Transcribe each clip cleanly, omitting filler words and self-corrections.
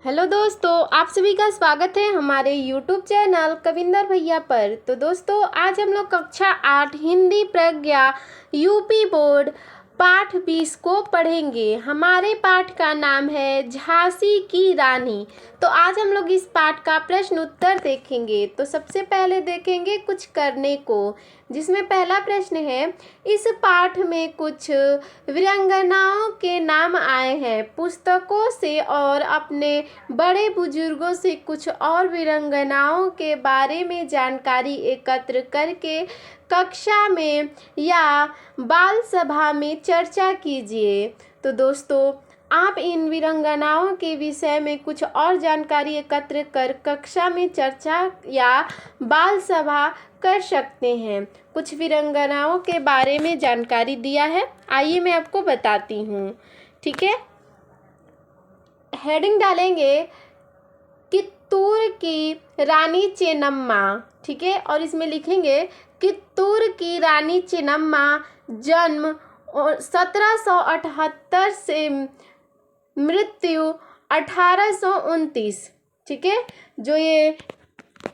Hello दोस्तों, आप सभी का स्वागत है हमारे यूट्यूब चैनल कविंदर भैया पर। तो दोस्तों, आज हम लोग कक्षा 8 हिंदी प्रज्ञा यूपी बोर्ड पाठ 20 को पढ़ेंगे। हमारे पाठ का नाम है झांसी की रानी। तो आज हम लोग इस पाठ का प्रश्न उत्तर देखेंगे। तो सबसे पहले देखेंगे कुछ करने को, जिसमें पहला प्रश्न है, इस पाठ में कुछ वीरांगनाओं के नाम आए हैं। पुस्तकों से और अपने बड़े बुजुर्गों से कुछ और वीरांगनाओं के बारे में जानकारी एकत्र करके कक्षा में या बाल सभा में चर्चा कीजिए। तो दोस्तों, आप इन वीरांगनाओं के विषय में कुछ और जानकारी एकत्र कर कक्षा में चर्चा या बाल सभा कर सकते हैं। कुछ वीरांगनाओं के बारे में जानकारी दिया है, आइए मैं आपको बताती हूँ। ठीक है, हेडिंग डालेंगे कित्तूर की रानी चेन्नम्मा। ठीक है, और इसमें लिखेंगे कित्तूर की रानी चेन्नम्मा जन्म 1778 से मृत्यु 1829। ठीक है, जो ये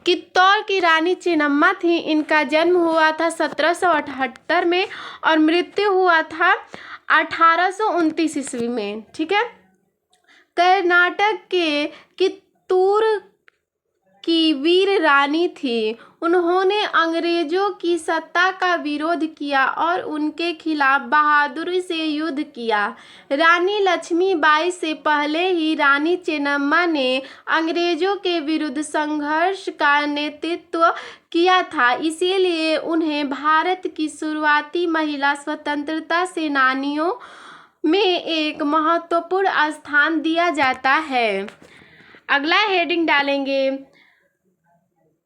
कित्तौर की रानी चेन्नम्मा थी, इनका जन्म हुआ था 1778 में और मृत्यु हुआ था 1829 ईस्वी में। ठीक है, कर्नाटक के कित्तूर की वीर रानी थी। उन्होंने अंग्रेजों की सत्ता का विरोध किया और उनके खिलाफ बहादुरी से युद्ध किया। रानी लक्ष्मीबाई से पहले ही रानी चेन्नम्मा ने अंग्रेजों के विरुद्ध संघर्ष का नेतृत्व किया था, इसीलिए उन्हें भारत की शुरुआती महिला स्वतंत्रता सेनानियों में एक महत्वपूर्ण स्थान दिया जाता है। अगला हेडिंग डालेंगे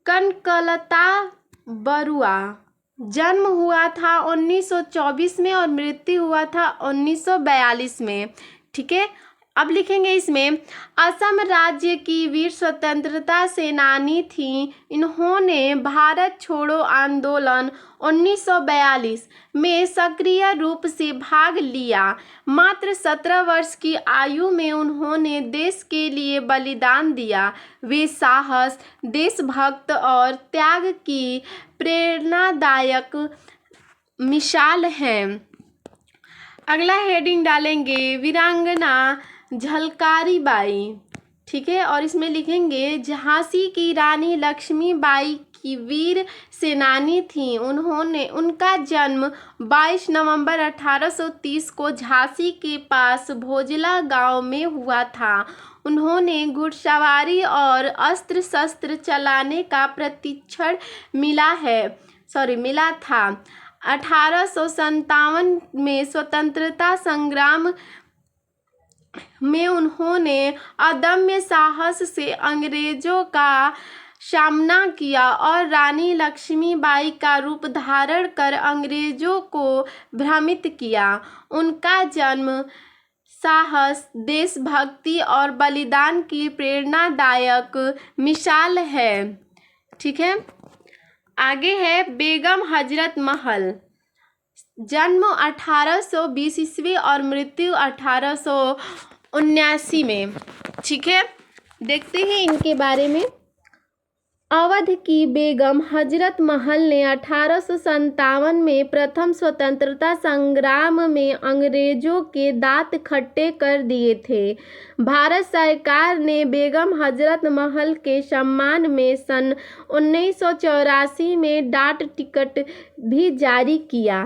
कनकलता बरुआ। जन्म हुआ था 1924 में और मृत्यु हुआ था 1942 में। ठीक है, अब लिखेंगे इसमें, असम राज्य की वीर स्वतंत्रता सेनानी थी। इन्होंने भारत छोड़ो आंदोलन 1942 में सक्रिय रूप से भाग लिया। मात्र 17 वर्ष की आयु में उन्होंने देश के लिए बलिदान दिया। वे साहस, देशभक्त और त्याग की प्रेरणादायक मिसाल हैं। अगला हेडिंग डालेंगे वीरांगना झलकारी बाई। ठीक है, और इसमें लिखेंगे झांसी की रानी लक्ष्मीबाई की वीर सेनानी थी। उनका जन्म 22 नवंबर 1830 को झांसी के पास भोजला गांव में हुआ था। उन्होंने घुड़सवारी और अस्त्र शस्त्र चलाने का प्रशिक्षण मिला था। 1857 में स्वतंत्रता संग्राम में उन्होंने अदम्य साहस से अंग्रेजों का सामना किया और रानी लक्ष्मीबाई का रूप धारण कर अंग्रेजों को भ्रमित किया। उनका जन्म साहस, देशभक्ति और बलिदान की प्रेरणादायक मिसाल है। ठीक है, आगे है बेगम हजरत महल। जन्म 1820 ईस्वी और मृत्यु 1879 में। ठीक है, देखते हैं इनके बारे में। अवध की बेगम हजरत महल ने 1857 में प्रथम स्वतंत्रता संग्राम में अंग्रेजों के दांत खट्टे कर दिए थे। भारत सरकार ने बेगम हजरत महल के सम्मान में सन 1984 में डाक टिकट भी जारी किया।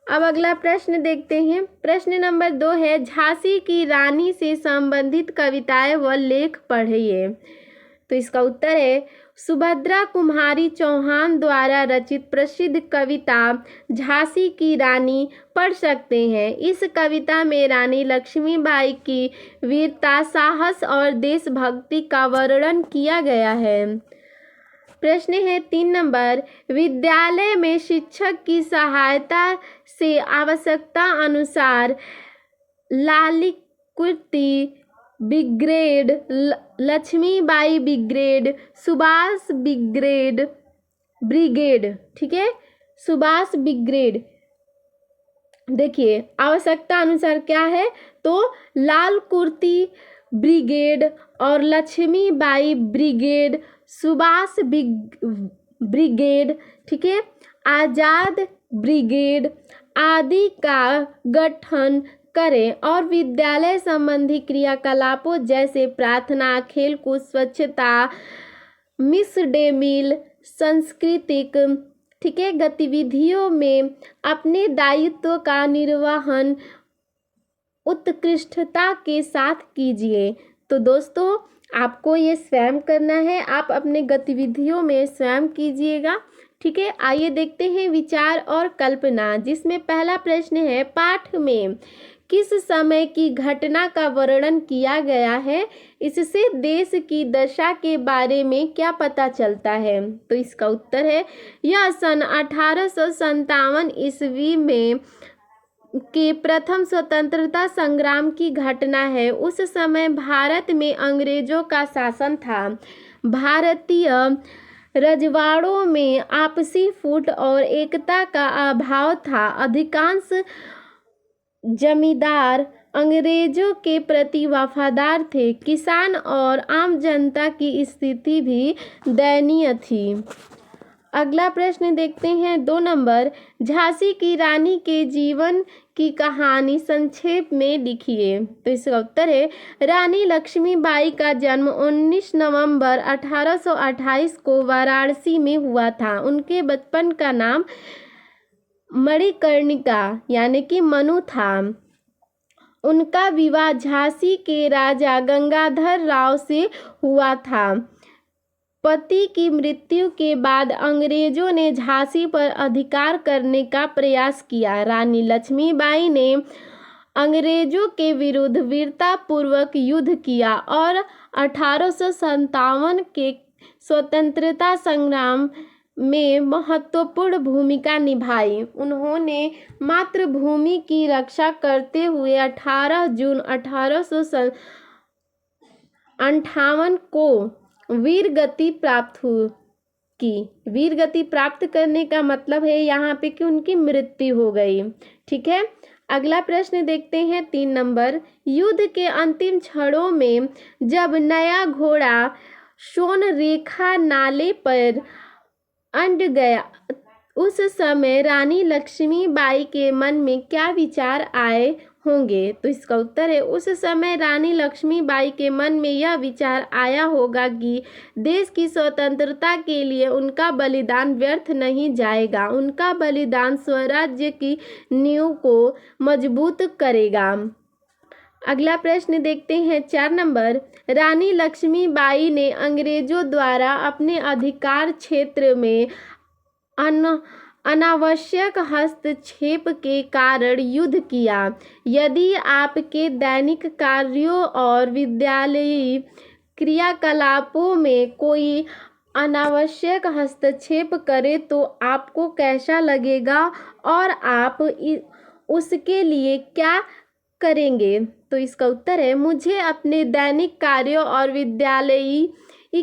अब अगला प्रश्न देखते हैं। प्रश्न नंबर 2 है, झांसी की रानी से संबंधित कविताएं व लेख पढ़िए। तो इसका उत्तर है, सुभद्रा कुमारी चौहान द्वारा रचित प्रसिद्ध कविता झांसी की रानी पढ़ सकते हैं। इस कविता में रानी लक्ष्मीबाई की वीरता, साहस और देशभक्ति का वर्णन किया गया है। प्रश्न है 3 नंबर, विद्यालय में शिक्षक की सहायता से आवश्यकता अनुसार लालिकृति brigade, Lakshmibai brigade, Subhash brigade. ठीक है, सुभाष ब्रिगेड। देखिए आवश्यकता अनुसार क्या है, तो लाल कुर्ती ब्रिगेड और लक्ष्मीबाई ब्रिगेड, सुभाष ब्रिगेड, ठीक है, आजाद ब्रिगेड आदि का गठन करें और विद्यालय संबंधी क्रियाकलापों जैसे प्रार्थना, खेलकूद, स्वच्छता, मिस डे मील, सांस्कृतिक, ठीक है, गतिविधियों में अपने दायित्व का निर्वहन उत्कृष्टता के साथ कीजिए। तो दोस्तों आपको ये स्वयं करना है, आप अपने गतिविधियों में स्वयं कीजिएगा, ठीक है। आइए देखते हैं विचार और कल्पना, जिसमें पहला प्रश्न है, पाठ में किस समय की घटना का वर्णन किया गया है, इससे देश की दशा के बारे में क्या पता चलता है। तो इसका उत्तर है, यह सन 1857 ईस्वी में के प्रथम स्वतंत्रता संग्राम की घटना है। उस समय भारत में अंग्रेजों का शासन था। भारतीय रजवाड़ों में आपसी फूट और एकता का अभाव था। अधिकांश जमींदार अंग्रेजों के प्रति वफादार थे। किसान और आम जनता की स्थिति भी दयनीय थी। अगला प्रश्न देखते हैं 2 नंबर, झांसी की रानी के जीवन की कहानी संक्षेप में लिखिए। तो इसका उत्तर है, रानी लक्ष्मीबाई का जन्म 19 नवंबर 1828 को वाराणसी में हुआ था। उनके बचपन का नाम मणिकर्णिका यानी कि मनु था। उनका विवाह झांसी के राजा गंगाधर राव से हुआ था। पति की मृत्यु के बाद अंग्रेजों ने झांसी पर अधिकार करने का प्रयास किया। रानी लक्ष्मीबाई ने अंग्रेजों के विरुद्ध वीरतापूर्वक युद्ध किया और 1857 के स्वतंत्रता संग्राम में महत्वपूर्ण भूमिका निभाई। उन्होंने मातृभूमि की रक्षा करते हुए 18 जून 1858 को वीर गति प्राप्त की। वीर गति प्राप्त करने का मतलब है यहाँ पे कि उनकी मृत्यु हो गई, ठीक है। अगला प्रश्न देखते हैं 3 नंबर, युद्ध के अंतिम क्षणों में जब नया घोड़ा सोनरेखा नाले पर अट गया, उस समय रानी लक्ष्मीबाई के मन में क्या विचार आए होंगे। तो इसका उत्तर है, उस समय रानी लक्ष्मीबाई के मन में यह विचार आया होगा कि देश की स्वतंत्रता के लिए उनका बलिदान व्यर्थ नहीं जाएगा। उनका बलिदान स्वराज्य की नींव को मजबूत करेगा। अगला प्रश्न देखते हैं 4 नंबर, रानी लक्ष्मीबाई ने अंग्रेजों द्वारा अपने अधिकार क्षेत्र में अनावश्यक हस्तक्षेप के कारण युद्ध किया। यदि आपके दैनिक कार्यों और विद्यालयी क्रियाकलापों में कोई अनावश्यक हस्तक्षेप करे तो आपको कैसा लगेगा और आप उसके लिए क्या करेंगे। तो इसका उत्तर है, मुझे अपने दैनिक कार्यों और विद्यालयी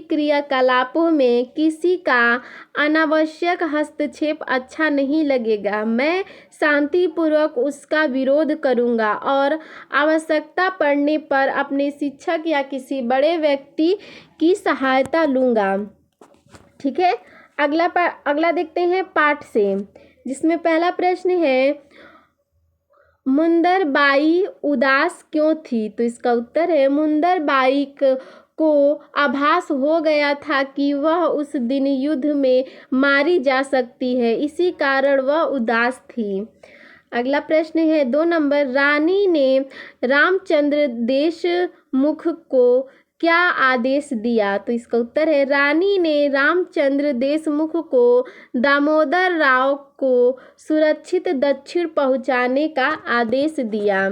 क्रियाकलापों में किसी का अनावश्यक हस्तक्षेप अच्छा नहीं लगेगा। मैं शांतिपूर्वक उसका विरोध करूंगा और आवश्यकता पड़ने पर अपने शिक्षक या किसी बड़े व्यक्ति की सहायता लूंगा, ठीक है। अगला देखते हैं पाठ से, जिसमें पहला प्रश्न है, मुंदरबाई उदास क्यों थी। तो इसका उत्तर है, मुंदरबाई को आभास हो गया था कि वह उस दिन युद्ध में मारी जा सकती है, इसी कारण वह उदास थी। अगला प्रश्न है 2 नंबर, रानी ने रामचंद्र देशमुख को क्या आदेश दिया। तो इसका उत्तर है, रानी ने रामचंद्र देशमुख को दामोदर राव को सुरक्षित दक्षिण पहुंचाने का आदेश दिया।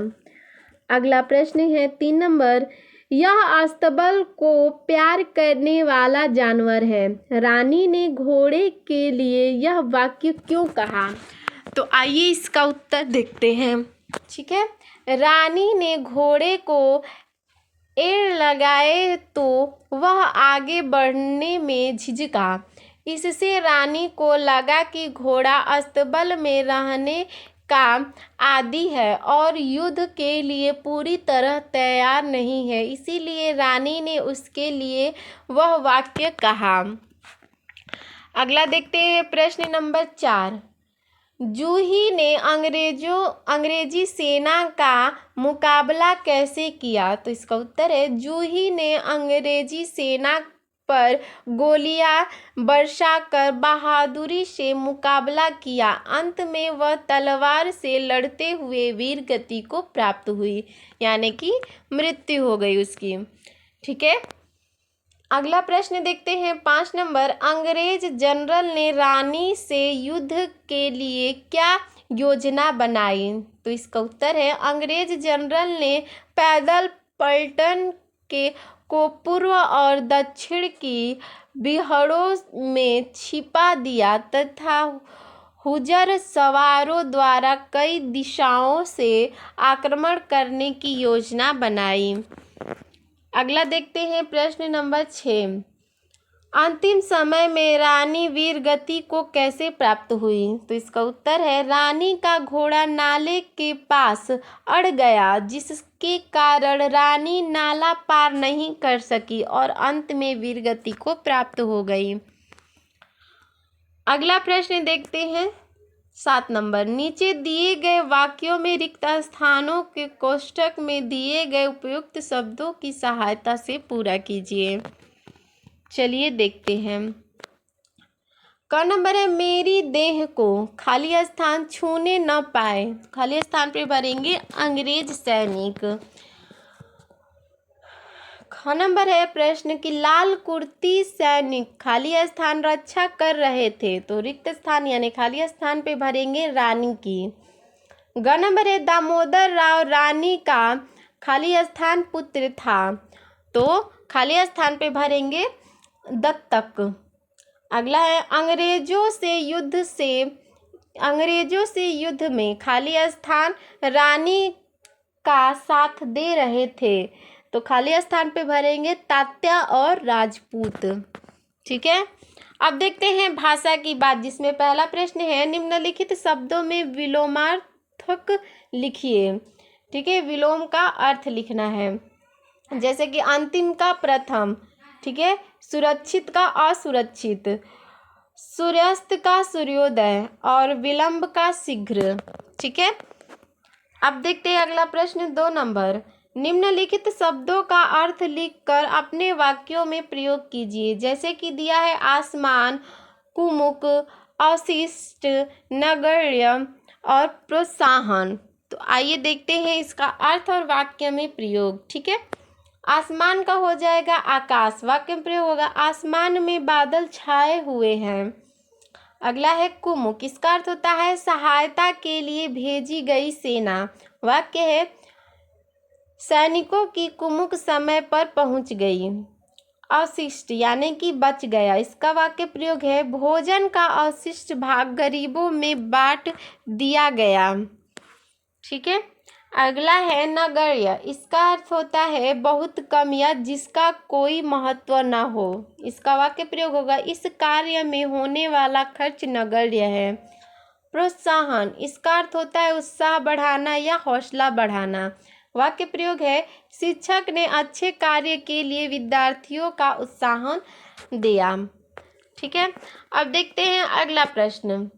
अगला प्रश्न है 3 नंबर, यह अस्तबल को प्यार करने वाला जानवर है। रानी ने घोड़े के लिए यह वाक्य क्यों कहा। तो आइए इसका उत्तर देखते हैं, ठीक है। रानी ने घोड़े को एड़ लगाए तो वह आगे बढ़ने में झिझका। इससे रानी को लगा कि घोड़ा अस्तबल में रहने का आदी है और युद्ध के लिए पूरी तरह तैयार नहीं है, इसीलिए रानी ने उसके लिए वह वाक्य कहा। अगला देखते हैं प्रश्न नंबर 4। जूही ने अंग्रेजी सेना का मुकाबला कैसे किया? तो इसका उत्तर है जूही ने अंग्रेजी सेना पर गोलियां बरसाकर बहादुरी से मुकाबला किया। अंत में वह तलवार से लड़ते हुए वीर गति को प्राप्त हुई, यानी कि मृत्यु हो गई उसकी। ठीक है, अगला प्रश्न देखते हैं 5 नंबर। अंग्रेज जनरल ने रानी से युद्ध के लिए क्या योजना बनाई? तो इसका उत्तर है अंग्रेज जनरल ने पैदल पलटन को पूर्व और दक्षिण की बिहड़ों में छिपा दिया तथा हुजर सवारों द्वारा कई दिशाओं से आक्रमण करने की योजना बनाई। अगला देखते हैं प्रश्न नंबर 6। अंतिम समय में रानी वीरगति को कैसे प्राप्त हुई? तो इसका उत्तर है रानी का घोड़ा नाले के पास अड़ गया, जिसके कारण रानी नाला पार नहीं कर सकी और अंत में वीरगति को प्राप्त हो गई। अगला प्रश्न देखते हैं 7 नंबर। नीचे दिए गए वाक्यों में रिक्त स्थानों के कोष्ठक में दिए गए उपयुक्त शब्दों की सहायता से पूरा कीजिए। चलिए देखते हैं। क नंबर है मेरी देह को खाली स्थान छूने न पाए। खाली स्थान पे भरेंगे अंग्रेज सैनिक। ख नंबर है प्रश्न की लाल कुर्ती सैनिक खाली स्थान रक्षा कर रहे थे, तो रिक्त स्थान यानी खाली स्थान पे भरेंगे रानी की। ग नंबर है दामोदर राव रानी का खाली स्थान पुत्र था, तो खाली स्थान पे भरेंगे दत्तक। अगला है अंग्रेजों से युद्ध में खाली स्थान रानी का साथ दे रहे थे, तो खाली स्थान पे भरेंगे तात्या और राजपूत। ठीक है, अब देखते हैं भाषा की बात, जिसमें पहला प्रश्न है निम्नलिखित शब्दों में विलोमार्थक लिखिए। ठीक है, विलोम का अर्थ लिखना है, जैसे कि अंतिम का प्रथम, ठीक है, सुरक्षित का असुरक्षित, सूर्यास्त का सूर्योदय और विलंब का शीघ्र। ठीक है, अब देखते हैं अगला प्रश्न 2 नंबर। निम्नलिखित शब्दों का अर्थ लिखकर अपने वाक्यों में प्रयोग कीजिए, जैसे कि दिया है आसमान, कुमुक, अवशिष्ट, नगण्य और प्रोत्साहन। तो आइए देखते हैं इसका अर्थ और वाक्य में प्रयोग। ठीक है, आसमान का हो जाएगा आकाश, वाक्य में प्रयोग होगा आसमान में बादल छाए हुए हैं। अगला है कुमुक, इसका अर्थ होता है सहायता के लिए भेजी गई सेना, वाक्य है सैनिकों की कुमुक समय पर पहुंच गई। अवशिष्ट यानी कि बच गया, इसका वाक्य प्रयोग है भोजन का अवशिष्ट भाग गरीबों में बांट दिया गया। ठीक है, अगला है नगण्य, इसका अर्थ होता है बहुत कम या जिसका कोई महत्व न हो, इसका वाक्य प्रयोग होगा इस कार्य में होने वाला खर्च नगण्य है। प्रोत्साहन, इसका अर्थ होता है उत्साह बढ़ाना या हौसला बढ़ाना, वाक्य प्रयोग है शिक्षक ने अच्छे कार्य के लिए विद्यार्थियों का उत्साहन दिया। ठीक है, अब देखते हैं अगला प्रश्न।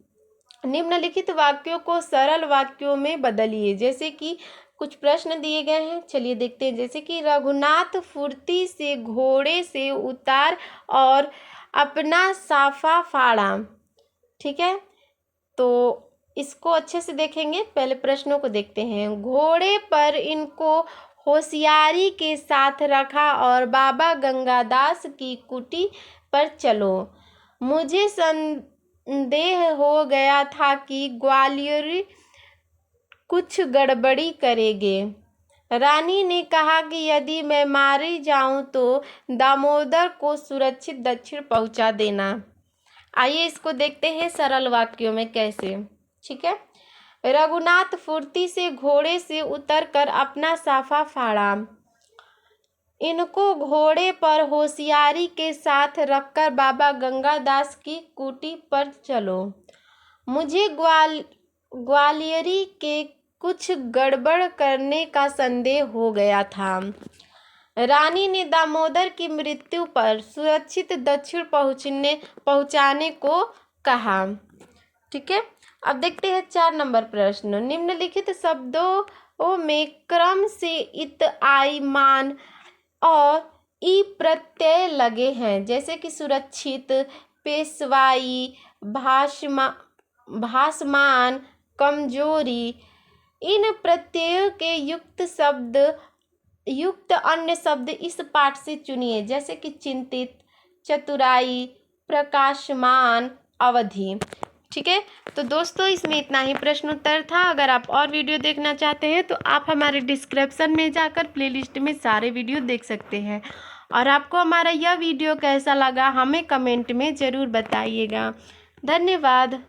निम्नलिखित वाक्यों को सरल वाक्यों में बदलिए, जैसे कि कुछ प्रश्न दिए गए हैं, चलिए देखते हैं। जैसे कि रघुनाथ फुर्ती से घोड़े से उतार और अपना साफा फाड़ा। ठीक है, तो इसको अच्छे से देखेंगे, पहले प्रश्नों को देखते हैं। घोड़े पर इनको होशियारी के साथ रखा और बाबा गंगादास की कुटी पर चलो। मुझे संदेह हो गया था कि ग्वालियर कुछ गड़बड़ी करेंगे। रानी ने कहा कि यदि मैं मारी जाऊं तो दामोदर को सुरक्षित दक्षिण पहुंचा देना। आइए इसको देखते हैं सरल वाक्यों में कैसे। ठीक है, रघुनाथ फुर्ती से घोड़े से उतरकर अपना साफा फाड़ा। इनको घोड़े पर होशियारी के साथ रखकर बाबा गंगादास की कुटी पर चलो। मुझे ग्वालियरी के कुछ गड़बड़ करने का संदेह हो गया था। रानी ने दामोदर की मृत्यु पर सुरक्षित दक्षिण पहुंचाने को कहा। ठीक है, अब देखते हैं 4 नंबर प्रश्न। निम्नलिखित शब्दों में क्रम से इत, आई, मान और ई प्रत्यय लगे हैं, जैसे कि सुरक्षित, पेशवाई, भासमान, कमजोरी। इन प्रत्ययों के युक्त अन्य शब्द इस पाठ से चुनिए, जैसे कि चिंतित, चतुराई, प्रकाशमान, अवधि। ठीक है, तो दोस्तों इसमें इतना ही प्रश्न उत्तर था। अगर आप और वीडियो देखना चाहते हैं तो आप हमारे डिस्क्रिप्शन में जाकर प्लेलिस्ट में सारे वीडियो देख सकते हैं। और आपको हमारा यह वीडियो कैसा लगा हमें कमेंट में ज़रूर बताइएगा। धन्यवाद।